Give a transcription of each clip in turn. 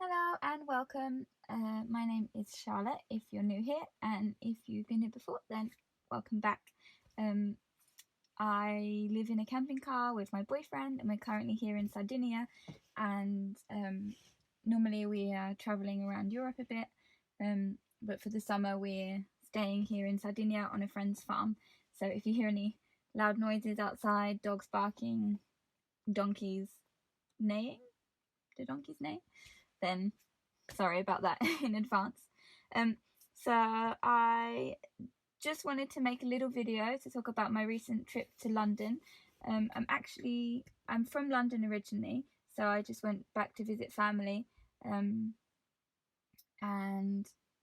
Hello and welcome. My name is Charlotte if you're new here, and if you've been here before, then welcome back. I live in a camping car with my boyfriend, and we're currently here in Sardinia. And normally we are traveling around Europe a bit, but for the summer we're staying here in Sardinia on a friend's farm. So if you hear any loud noises outside, dogs barking, donkeys neighing, do donkeys neigh? Then sorry about that in advance. So I just wanted to make a little video to talk about my recent trip to London. I'm from London originally, so I just went back to visit family, and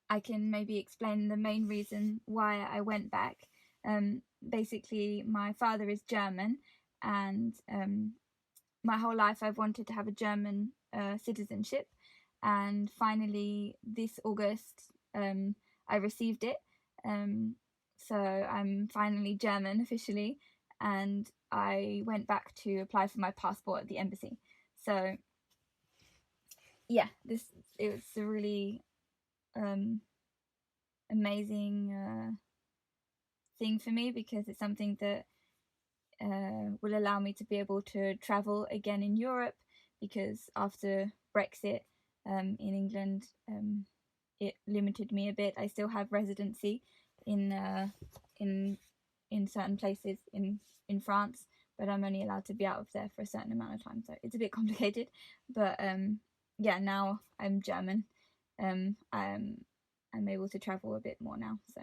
I can maybe explain the main reason why I went back. Basically, my father is German, and my whole life I've wanted to have a German citizenship, and finally this August I received it. So I'm finally German officially, and I went back to apply for my passport at the embassy. So yeah, it was a really amazing thing for me, because it's something that will allow me to be able to travel again in Europe, because after Brexit in England it limited me a bit. I still have residency in certain places in France, but I'm only allowed to be out of there for a certain amount of time, so it's a bit complicated. But yeah, now I'm German. I'm able to travel a bit more now, so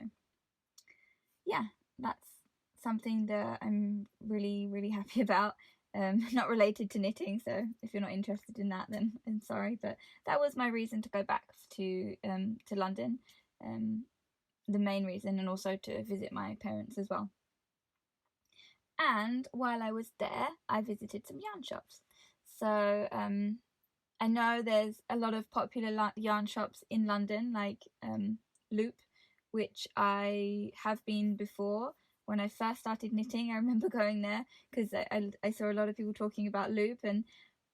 yeah, that's something that I'm really happy about. Not related to knitting, so if you're not interested in that, then I'm sorry, but that was my reason to go back to London, the main reason, and also to visit my parents as well. And while I was there, I visited some yarn shops. So I know there's a lot of popular yarn shops in London, like Loop, which I have been before. When I first started knitting, I remember going there because I saw a lot of people talking about Loop, and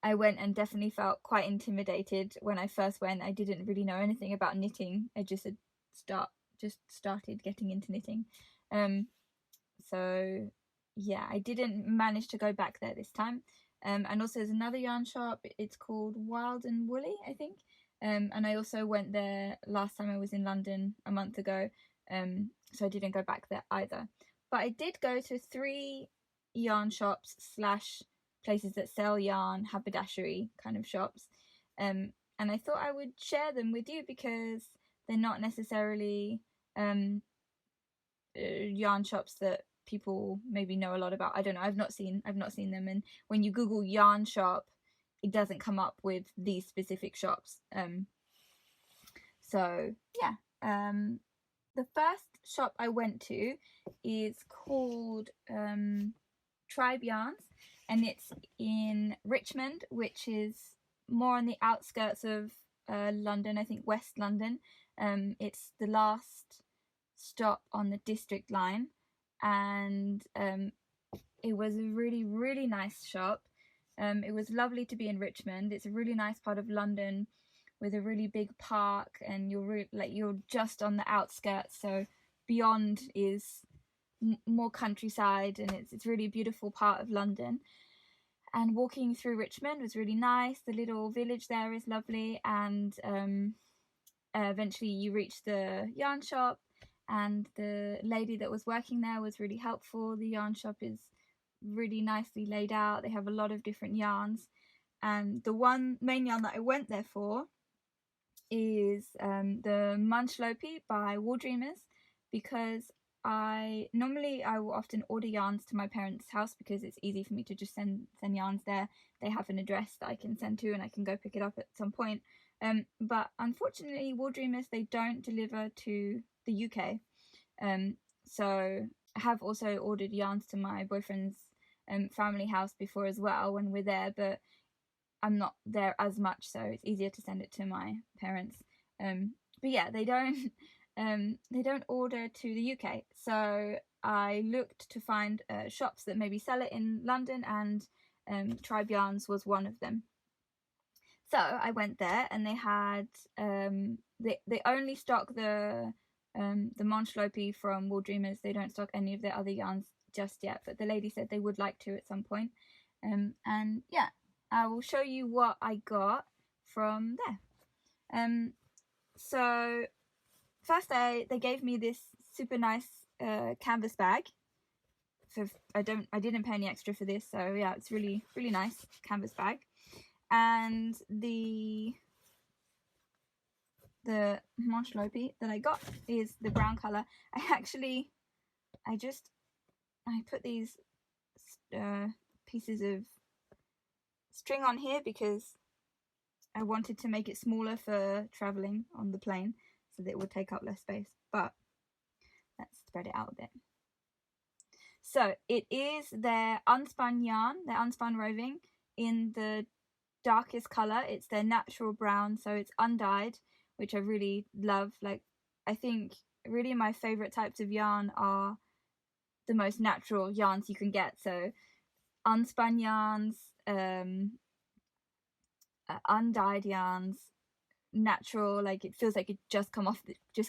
I went and definitely felt quite intimidated when I first went. I didn't really know anything about knitting. I just started getting into knitting. So yeah, I didn't manage to go back there this time. And also there's another yarn shop. It's called Wild and Woolly, I think. And I also went there last time I was in London a month ago. So I didn't go back there either. But I did go to 3 yarn shops / places that sell yarn, haberdashery kind of shops. And I thought I would share them with you, because they're not necessarily yarn shops that people maybe know a lot about. I don't know. I've not seen them. And when you Google yarn shop, it doesn't come up with these specific shops. So yeah. The first shop I went to is called Tribe Yarns, and it's in Richmond, which is more on the outskirts of London, I think West London. It's the last stop on the district line, and it was a really nice shop. It was lovely to be in Richmond. It's a really nice part of London with a really big park, and you're just on the outskirts, so beyond is more countryside, and it's really a beautiful part of London. And walking through Richmond was really nice. The little village there is lovely, and eventually you reach the yarn shop, and the lady that was working there was really helpful. The yarn shop is really nicely laid out. They have a lot of different yarns, and the one main yarn that I went there for is the Munchlopi by Wool Dreamers, because I will often order yarns to my parents' house because it's easy for me to just send yarns there. They have an address that I can send to, and I can go pick it up at some point. But unfortunately, Wool Dreamers, they don't deliver to the UK. So I have also ordered yarns to my boyfriend's family house before as well when we're there, but I'm not there as much, so it's easier to send it to my parents. But yeah, they don't order to the UK. So I looked to find shops that maybe sell it in London, and Tribe Yarns was one of them. So I went there, and they had they only stock the MacCulloch from Wool Dreamers. They don't stock any of their other yarns just yet, but the lady said they would like to at some point. And yeah, I will show you what I got from there. So first they gave me this super nice canvas bag. I didn't pay any extra for this, so yeah, it's really nice canvas bag. And the MacCulloch that I got is the brown color. I put these pieces of string on here because I wanted to make it smaller for traveling on the plane so that it would take up less space, but let's spread it out a bit. So it is their unspun yarn, their unspun roving in the darkest color. It's their natural brown, so it's undyed, which I really love. Like, I think really my favorite types of yarn are the most natural yarns you can get. So unspun yarns, undyed yarns, natural, like it feels like it just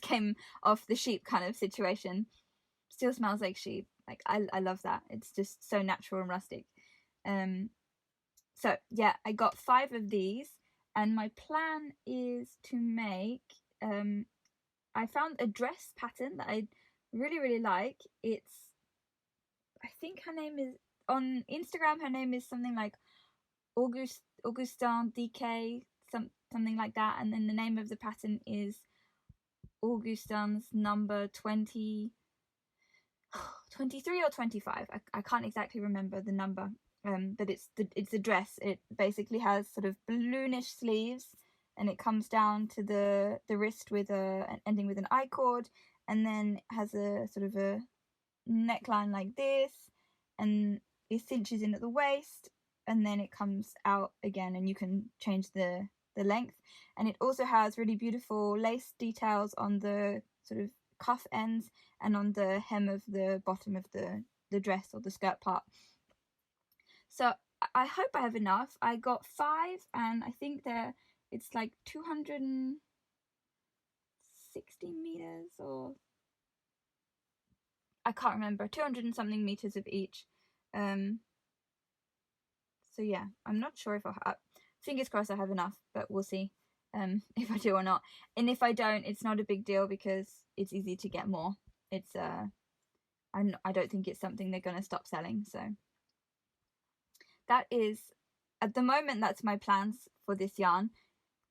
came off the sheep kind of situation. Still smells like sheep. Like I love that. It's just so natural and rustic. So yeah, I got 5 of these, and my plan is to make I found a dress pattern that I really like. I think her name is on Instagram, her name is something like Augustin DK, something like that, and then the name of the pattern is Augustin's number 23 or 25. I can't exactly remember the number, but it's a dress. It basically has sort of balloonish sleeves, and it comes down to the wrist with ending with an I cord, and then has a sort of a neckline like this, and it cinches in at the waist, and then it comes out again, and you can change the length. And it also has really beautiful lace details on the sort of cuff ends and on the hem of the bottom of the dress or the skirt part. So I hope I have enough. I got 5, and I think it's like 260 meters, or I can't remember, 200 and something meters of each. So yeah, I'm not sure if I'll have, fingers crossed I have enough, but we'll see if I do or not. And if I don't, it's not a big deal because it's easy to get more. It's I don't think it's something they're going to stop selling. So that is, at the moment, that's my plans for this yarn.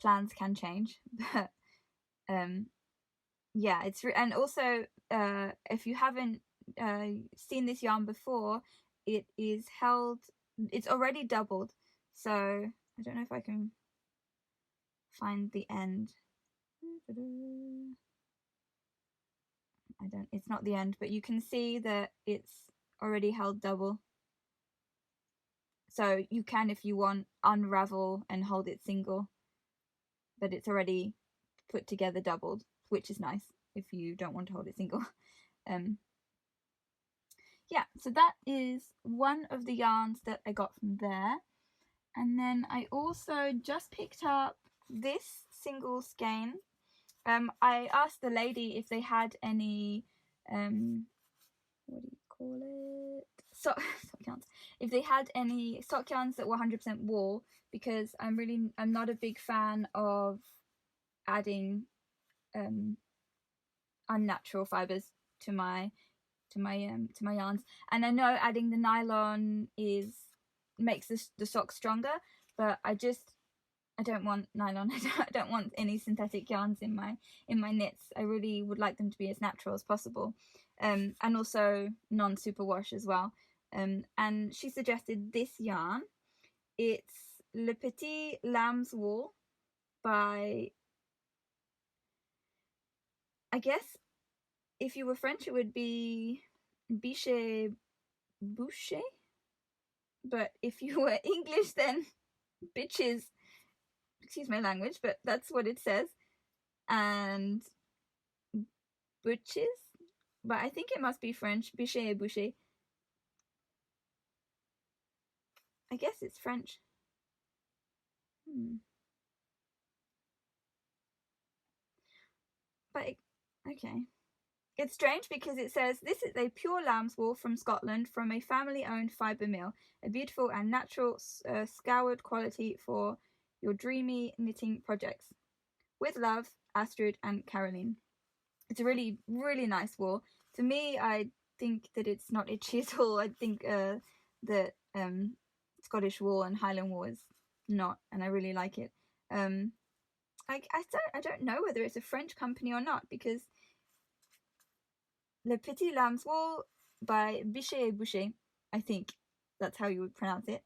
Plans can change, but yeah, and also if you haven't seen this yarn before, it's already doubled. So I don't know if I can find the end. It's not the end, but you can see that it's already held double. So you can, if you want, unravel and hold it single, but it's already put together doubled, which is nice if you don't want to hold it single. Yeah, so that is one of the yarns that I got from there. And then I also just picked up this single skein. I asked the lady if they had any what do you call it? Sock yarns. If they had any sock yarns that were 100% wool, because I'm not a big fan of adding unnatural fibers to my yarns. And I know adding the nylon makes the sock stronger, but I don't want nylon. I don't want any synthetic yarns in my knits. I really would like them to be as natural as possible, and also non-superwash as well. And she suggested this yarn. It's Le Petit Lamb's Wool by, I guess if you were French it would be Boucher, but if you were English then bitches, excuse my language, but that's what it says. And butches, but I think it must be French. Boucher. I guess it's French. okay. It's strange because it says, this is a pure lamb's wool from Scotland from a family-owned fibre mill. A beautiful and natural scoured quality for your dreamy knitting projects. With love, Astrid and Caroline. It's a really, really nice wool. For me, I think that it's not itchy at all. I think that Scottish wool and Highland wool is not, and I really like it. I don't know whether it's a French company or not, because Le Petit Lamb's Wool by Bichet et Boucher, I think that's how you would pronounce it.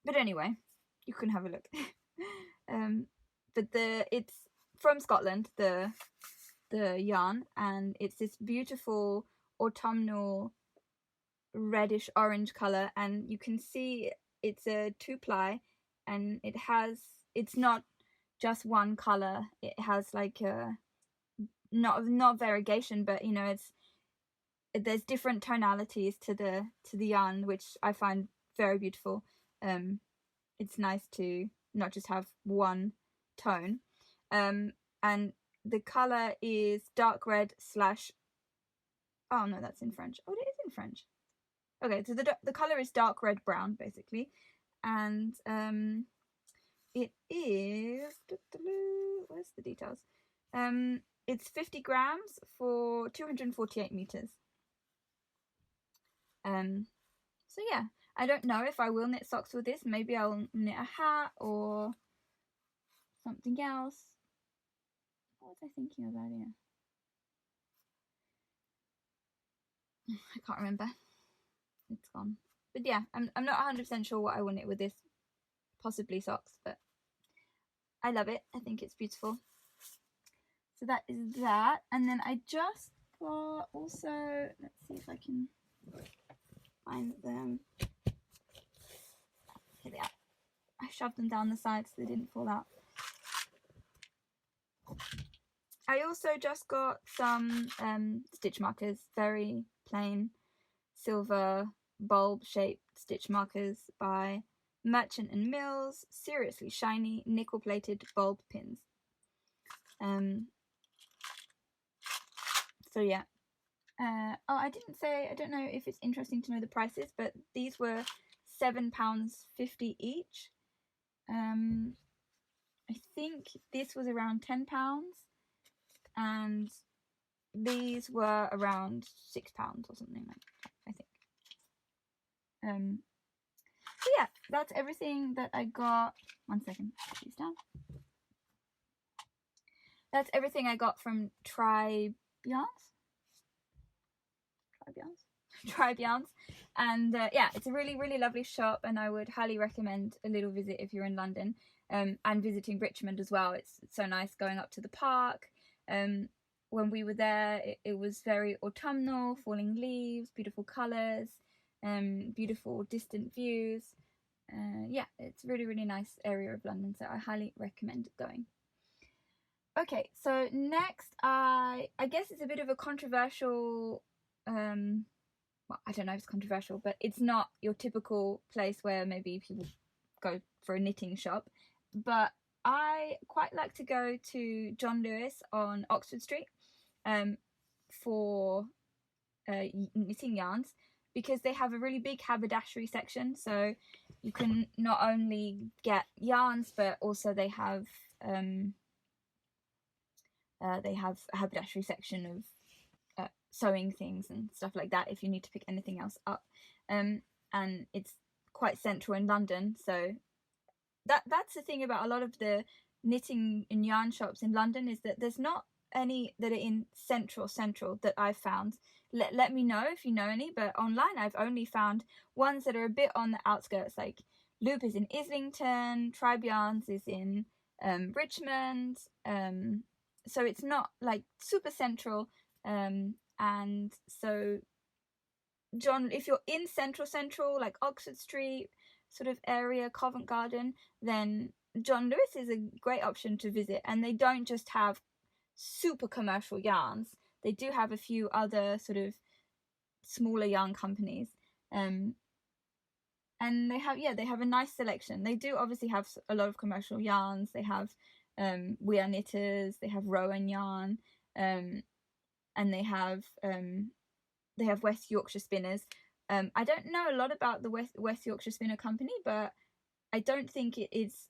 But anyway, you can have a look. But it's from Scotland, the yarn, and it's this beautiful autumnal reddish orange color, and you can see it's a 2-ply, and it's not just one color. It has like a not variegation, but you know, there's different tonalities to the yarn, which I find very beautiful. It's nice to not just have one tone. And the color is dark red / oh no, that's in French. Oh, it is in French. Okay, so the color is dark red brown basically, and it is, where's the details? It's 50 grams for 248 meters. So yeah, I don't know if I will knit socks with this. Maybe I'll knit a hat or something else. What was I thinking about here? I can't remember. It's gone. But yeah, I'm not 100% sure what I will knit with this. Possibly socks, but I love it. I think it's beautiful. So that is that. And then I just got also, let's see if I can find them. Here they are. I shoved them down the side so they didn't fall out. I also just got some stitch markers, very plain silver bulb shaped stitch markers by Merchant and Mills, seriously shiny nickel plated bulb pins. So yeah. Oh, I didn't say, I don't know if it's interesting to know the prices, but these were £7.50 each. I think this was around £10, and these were around £6 or something like that, I think. So yeah, that's everything that I got. One second, put these down. That's everything I got from Tribe Yarns. And yeah, it's a really, really lovely shop, and I would highly recommend a little visit if you're in London, and visiting Richmond as well. It's so nice going up to the park. When we were there, it was very autumnal, falling leaves, beautiful colours, beautiful distant views. Yeah, it's a really, really nice area of London, so I highly recommend going. Okay, so next, I guess it's a bit of a controversial, well, I don't know if it's controversial, but it's not your typical place where maybe people go for a knitting shop, but I quite like to go to John Lewis on Oxford Street for knitting yarns, because they have a really big haberdashery section, so you can not only get yarns, but also they have a haberdashery section of sewing things and stuff like that if you need to pick anything else up, and it's quite central in London. So that's the thing about a lot of the knitting and yarn shops in London, is that there's not any that are in central that I've found. Let me know if you know any, but online I've only found ones that are a bit on the outskirts, like Loop is in Islington, Tribe Yarns is in Richmond, so it's not like super central. And so John, if you're in central like Oxford Street sort of area, Covent Garden, then John Lewis is a great option to visit. And they don't just have super commercial yarns, they do have a few other sort of smaller yarn companies, and they have a nice selection. They do obviously have a lot of commercial yarns. They have We Are Knitters, they have Rowan Yarn, and they have West Yorkshire Spinners. I don't know a lot about the West Yorkshire Spinner Company, but I don't think it's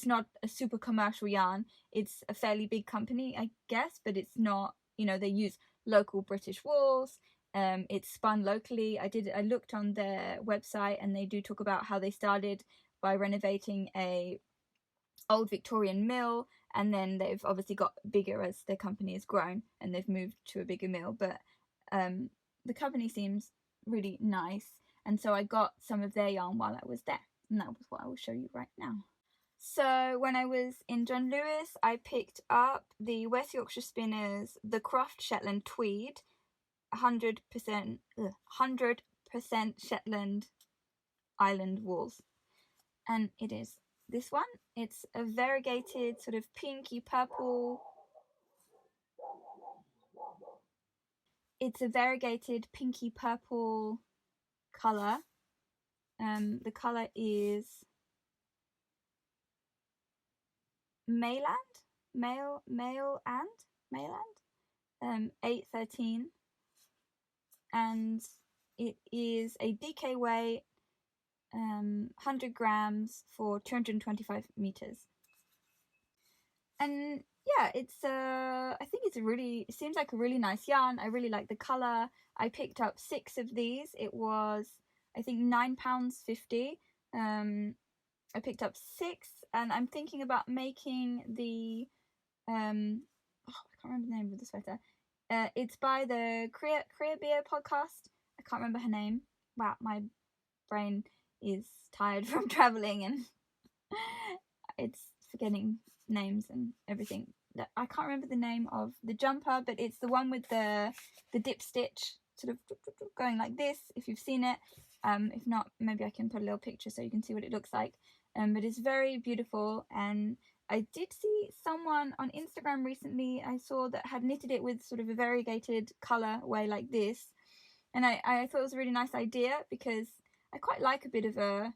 not a super commercial yarn. It's a fairly big company, I guess, but it's not, you know, they use local British wools. It's spun locally. I looked on their website, and they do talk about how they started by renovating a old Victorian mill, and then they've obviously got bigger as their company has grown, and they've moved to a bigger mill. But the company seems really nice, and so I got some of their yarn while I was there, and that was what I will show you right now. So when I was in John Lewis, I picked up the West Yorkshire Spinners, the Croft Shetland Tweed, 100% Shetland Island wools, and it is this one. It's a variegated sort of pinky purple. It's a variegated pinky purple colour. The colour is Mayland, 813, and it is a DK weight, 100 grams for 225 meters. And yeah, it's I think it seems like a really nice yarn. I really like the colour. I picked up 6 of these. It was, I think, £9.50. I picked up 6, and I'm thinking about making the I can't remember the name of the sweater. It's by the Korea Beer podcast. I can't remember her name. Wow, my brain is tired from traveling, and it's forgetting names and everything. I can't remember the name of the jumper, but it's the one with the dip stitch sort of going like this, if you've seen it. If not, maybe I can put a little picture so you can see what it looks like. But it's very beautiful, and I did see someone on Instagram recently I saw that had knitted it with sort of a variegated colour way like this, and I thought it was a really nice idea, because I quite like a bit of a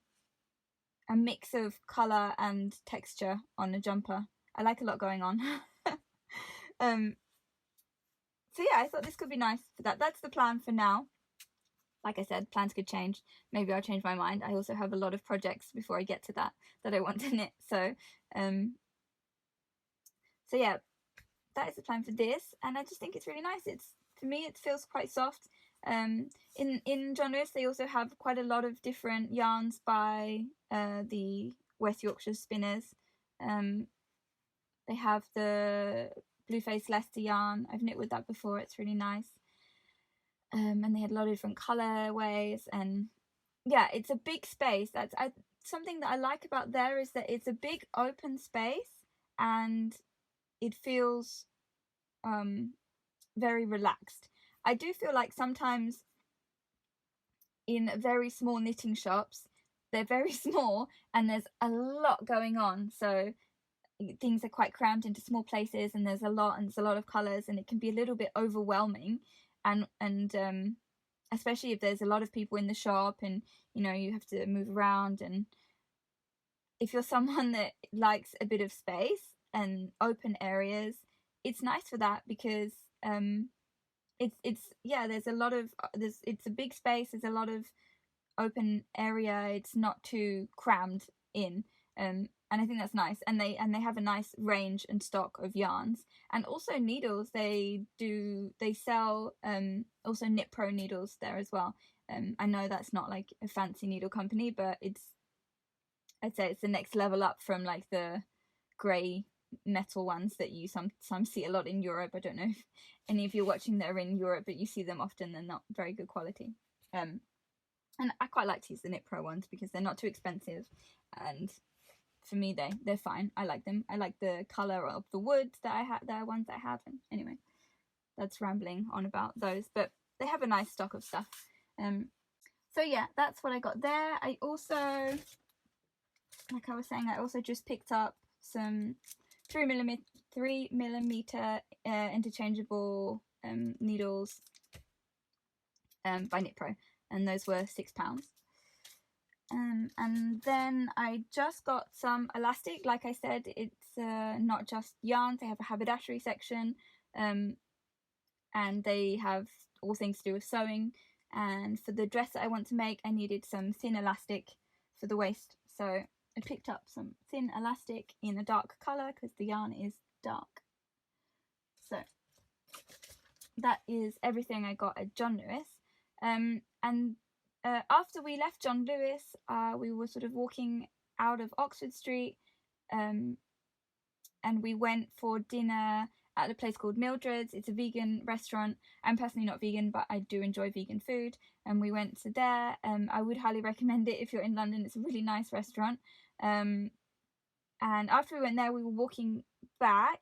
mix of colour and texture on a jumper. I like a lot going on. So yeah, I thought this could be nice for that. That's the plan for now. Like I said, plans could change. Maybe I'll change my mind. I also have a lot of projects before I get to that I want to knit. So yeah, that is the plan for this, and I just think it's really nice. For me, it feels quite soft. In John Lewis, they also have quite a lot of different yarns by the West Yorkshire Spinners. They have the Blueface Leicester yarn. I've knit with that before. It's really nice. And they had a lot of different colourways, and yeah, it's a big space. Something that I like about there is that it's a big open space, and it feels very relaxed. I do feel like sometimes in very small knitting shops, they're very small and there's a lot going on, so things are quite crammed into small places, and there's a lot of colours, and it can be a little bit overwhelming, and especially if there's a lot of people in the shop, and you know, you have to move around. And if you're someone that likes a bit of space and open areas, it's nice for that, because it's a big space, there's a lot of open area, it's not too crammed in, and I think that's nice. And they have a nice range and stock of yarns, and also needles. They sell also Knit Pro needles there as well. I know that's not like a fancy needle company, but I'd say it's the next level up from like the grey metal ones that you sometimes see a lot in Europe. I don't know if any of you watching that are in Europe, but you see them often. They're not very good quality. And I quite like to use the Knit Pro ones because they're not too expensive, and for me they're fine. I like them. I like the colour of the wood that I have, the ones I have. And anyway, that's rambling on about those, but they have a nice stock of stuff. So yeah, that's what I got there. I also, like I was saying, I also just picked up some 3mm interchangeable needles by Knit Pro, and those were £6. And then I just got some elastic. Like I said, it's not just yarns. They have a haberdashery section, and they have all things to do with sewing. And for the dress that I want to make, I needed some thin elastic for the waist, so I picked up some thin elastic in a dark colour because the yarn is dark. So that is everything I got at John Lewis. After we left John Lewis, we were sort of walking out of Oxford Street, and we went for dinner at a place called Mildred's. It's a vegan restaurant. I'm personally not vegan, but I do enjoy vegan food, and we went to there. I would highly recommend it if you're in London. It's a really nice restaurant. And after we went there, we were walking back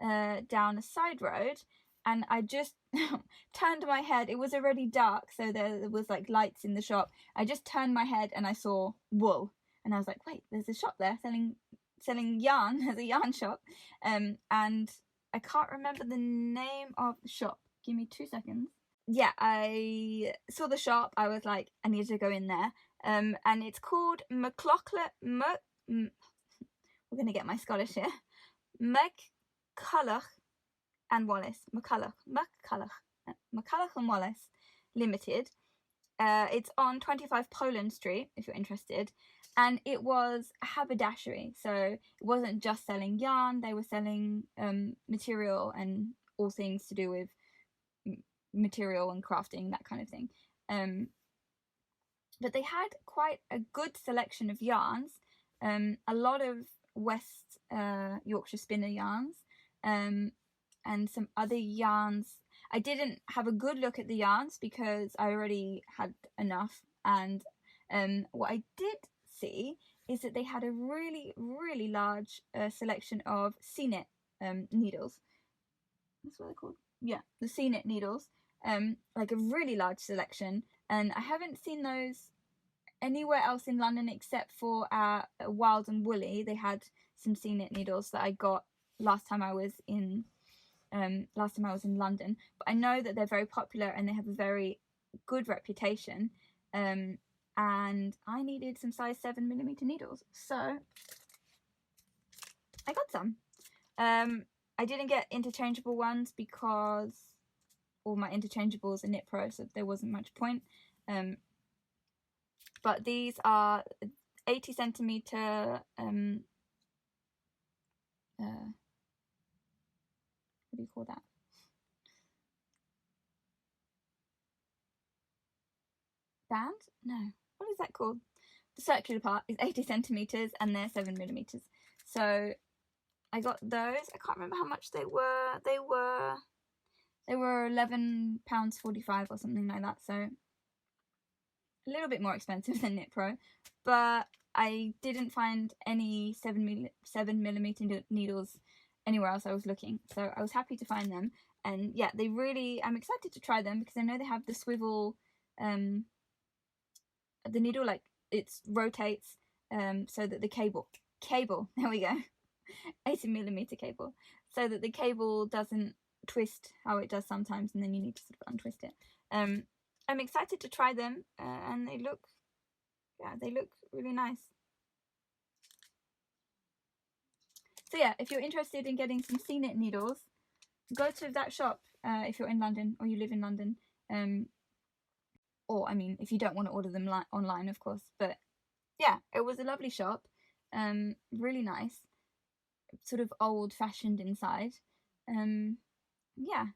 down a side road, and I just turned my head. It was already dark, so there was like lights in the shop. I just turned my head and I saw wool, and I was like, wait, there's a shop there selling yarn. There's a yarn shop, and I can't remember the name of the shop. Give me 2 seconds. Yeah, I saw the shop. I was like, I need to go in there. And it's called MacCulloch. We're gonna get my Scottish here. MacCulloch and Wallis. MacCulloch and Wallis Limited. It's on 25 Poland Street if you're interested. And it was a haberdashery, so it wasn't just selling yarn. They were selling material and all things to do with material and crafting, that kind of thing. But they had quite a good selection of yarns, a lot of West Yorkshire spinner yarns, and some other yarns. I didn't have a good look at the yarns because I already had enough, and what I did see is that they had a really large selection of C-knit needles. That's what they're called. Yeah, the C-knit needles. Like a really large selection, and I haven't seen those anywhere else in London except for Wild and Woolly. They had some C-knit needles that I got last time I was in London, but I know that they're very popular and they have a very good reputation. And I needed some size 7mm needles, so I got some. I didn't get interchangeable ones because all my interchangeables are Knit Pro, so there wasn't much point. But these are 80cm. What do you call that? Band? No. What is that called? The circular part is 80cm and they're 7mm. So I got those. I can't remember how much they were. They were £11.45 or something like that. So a little bit more expensive than Knit Pro, but I didn't find any 7mm needles anywhere else I was looking. So I was happy to find them. And yeah, I'm excited to try them because I know they have the swivel, the needle, like it rotates so that the cable, there we go, 80mm cable, so that the cable doesn't twist how it does sometimes, and then you need to sort of untwist it. I'm excited to try them, and they look really nice. So yeah, if you're interested in getting some C-knit needles, go to that shop if you're in London or you live in London. Or, I mean, if you don't want to order them online, of course. But yeah, it was a lovely shop. Really nice. Sort of old-fashioned inside. Yeah.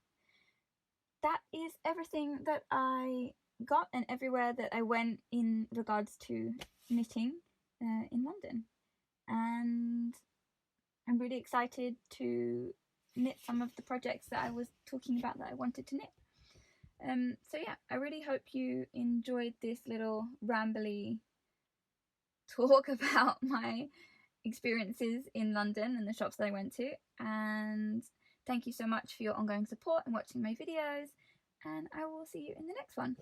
That is everything that I got and everywhere that I went in regards to knitting in London. And I'm really excited to knit some of the projects that I was talking about that I wanted to knit. So yeah, I really hope you enjoyed this little rambly talk about my experiences in London and the shops that I went to. And thank you so much for your ongoing support and watching my videos. And I will see you in the next one.